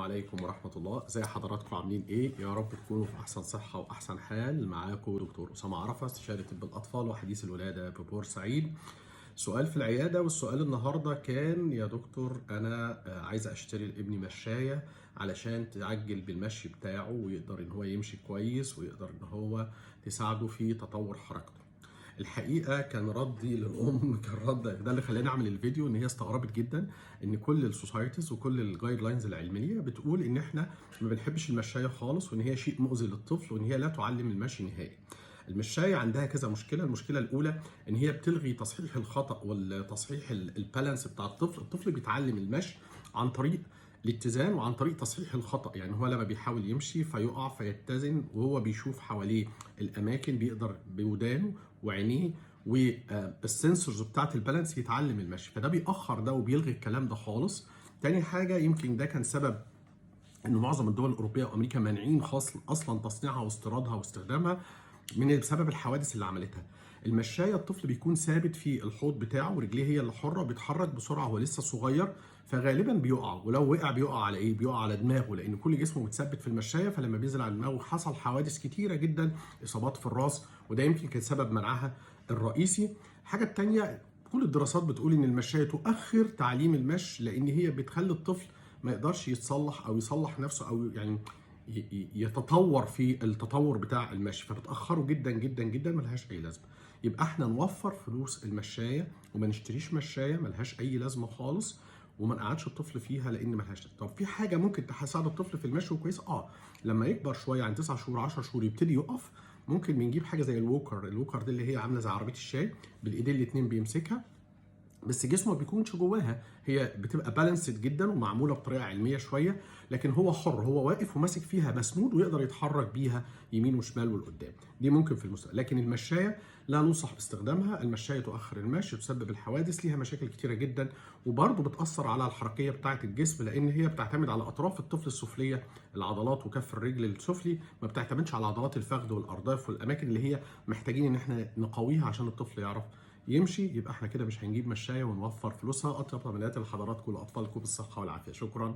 عليكم ورحمة الله. ازي حضراتكم عاملين ايه؟ يا رب تكونوا في احسن صحة واحسن حال. معاكم دكتور اسامة عرفة، استشاري طب الاطفال وحديث الولادة ببورسعيد. سؤال في العيادة، والسؤال النهاردة كان: يا دكتور انا عايز اشتري لابني مشاية علشان تعجل بالمشي بتاعه ويقدر ان هو يمشي كويس ويقدر ان هو تساعده في تطور حركته. الحقيقه كان ردي للام كان رد ده اللي خلاني اعمل الفيديو، ان هي استغربت جدا ان كل السوسايتيز وكل الجايد لاينز العلميه بتقول ان احنا ما بنحبش المشايه خالص، وان هي شيء مؤذي للطفل، وان هي لا تعلم المشي نهائي. المشايه عندها كذا مشكله. المشكله الاولى ان هي بتلغي تصحيح الخطا والتصحيح البالانس بتاع الطفل. الطفل بيتعلم المشي عن طريق الاتزان وعن طريق تصحيح الخطا، يعني هو لما بيحاول يمشي فيقع فيتزن، وهو بيشوف حواليه الاماكن، بيقدر بودانه وعينيه والسنسورز بتاعت البالانس يتعلم المشي. فده بيأخر ده وبيلغي الكلام ده خالص. تاني حاجه، يمكن ده كان سبب ان معظم الدول الاوروبيه وامريكا مانعين اصلا تصنيعها واستيرادها واستخدامها بسبب الحوادث اللي عملتها. المشايه الطفل بيكون ثابت في الحوض بتاعه ورجليه هي اللي حره، بيتحرك بسرعه وهو لسه صغير، فغالبا بيقع، ولو وقع بيقع على ايه؟ بيقع على دماغه، لان كل جسمه متثبت في المشايه، فلما بينزل على دماغه حصل حوادث كتيره جدا، اصابات في الراس، وده يمكن كان سبب منعها الرئيسي. الحاجه الثانيه، كل الدراسات بتقول ان المشايه تؤخر تعليم المشي، لان هي بتخلي الطفل ما يقدرش يتصلح او يصلح نفسه، او يعني يتطور في التطور بتاع المشي، فبتاخره جدا جدا جدا، ملهاش اي لازمه. يبقى احنا نوفر فلوس المشايه وما نشتريش مشايه ملهاش اي لازمه خالص، وما نقعدش الطفل فيها لان ملهاش لازمه. طب في حاجه ممكن تساعد الطفل في المشي كويس، لما يكبر شويه عن 9 شهور 10 شهور يبتدي يقف، ممكن بنجيب حاجه زي الووكر دي اللي هي عامله زي عربيه الشاي، بالايدين الاثنين بيمسكها، بس جسمه ما بيكونش جواها، هي بتبقى بالانسد جدا ومعموله بطريقه علميه شويه، لكن هو حر، هو واقف وماسك فيها مسنود ويقدر يتحرك بيها يمين وشمال ولقدام. دي ممكن في المستقبل، لكن المشايه لا ننصح باستخدامها. المشايه تؤخر المشي، تسبب الحوادث، ليها مشاكل كتيره جدا، وبرضه بتاثر على الحركيه بتاعه الجسم، لان هي بتعتمد على اطراف الطفل السفليه، العضلات وكف الرجل السفلي، ما بتعتمدش على عضلات الفخذ والارداف والاماكن اللي هي محتاجين ان احنا نقويها عشان الطفل يعرف يمشي. يبقى احنا كده مش هنجيب مشاية ونوفر فلوسها. اطيب تمنياتي لحضراتكم ولاطفالكم بالصحه والعافيه. شكرا.